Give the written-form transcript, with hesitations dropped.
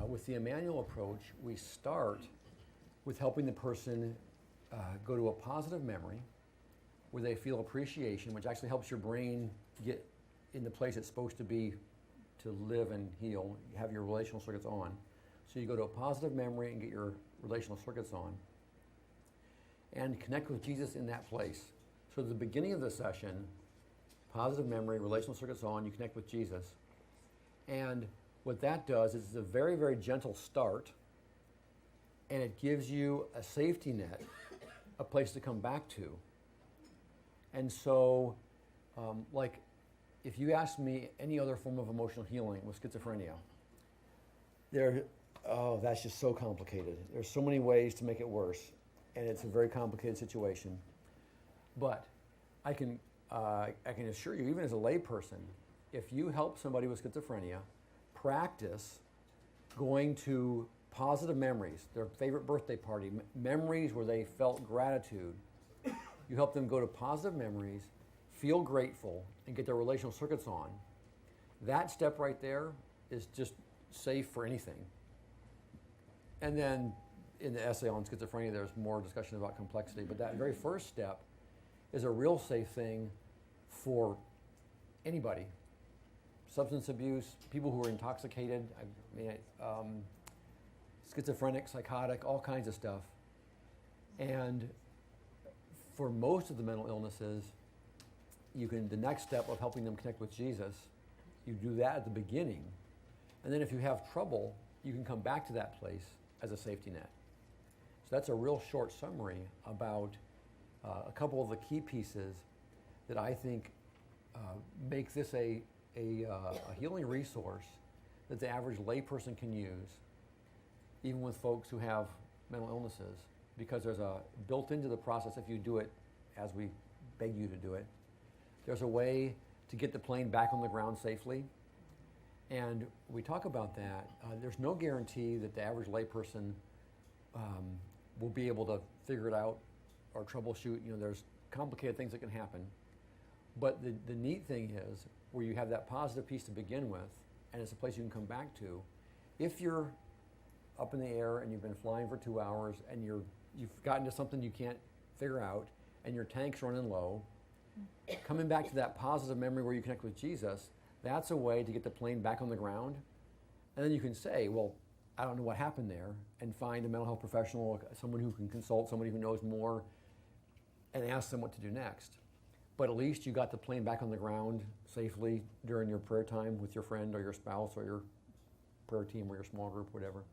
with the Immanuel Approach, we start with helping the person go to a positive memory where they feel appreciation, which actually helps your brain get in the place it's supposed to be to live and heal. You have your relational circuits on. So you go to a positive memory and get your relational circuits on and connect with Jesus in that place. So at the beginning of the session, positive memory, relational circuits on, you connect with Jesus. And what that does is it's a very, very gentle start, and it gives you a safety net, a place to come back to. And so, like, if you ask me any other form of emotional healing with schizophrenia, that's just so complicated. There's so many ways to make it worse, and it's a very complicated situation. But I can assure you, even as a layperson, if you help somebody with schizophrenia practice going to positive memories, their favorite birthday party, memories where they felt gratitude, you help them go to positive memories, feel grateful, and get their relational circuits on. That step right there is just safe for anything. And then in the essay on schizophrenia, there's more discussion about complexity, but that very first step is a real safe thing for anybody. Substance abuse, people who are intoxicated, schizophrenic, psychotic, all kinds of stuff. And for most of the mental illnesses, the next step of helping them connect with Jesus, you do that at the beginning. And then if you have trouble, you can come back to that place as a safety net. So that's a real short summary about a couple of the key pieces that I think make this a healing resource that the average layperson can use, even with folks who have mental illnesses, because there's a built into the process, if you do it as we beg you to do it, there's a way to get the plane back on the ground safely. And we talk about that. There's no guarantee that the average layperson will be able to figure it out or troubleshoot. There's complicated things that can happen. But the neat thing is, where you have that positive piece to begin with, and it's a place you can come back to, if you're up in the air and you've been flying for 2 hours and you've gotten to something you can't figure out and your tank's running low, coming back to that positive memory where you connect with Jesus, that's a way to get the plane back on the ground. And then you can say, well, I don't know what happened there, and find a mental health professional, someone who can consult, somebody who knows more, and ask them what to do next. But at least you got the plane back on the ground safely during your prayer time with your friend or your spouse or your prayer team or your small group, whatever.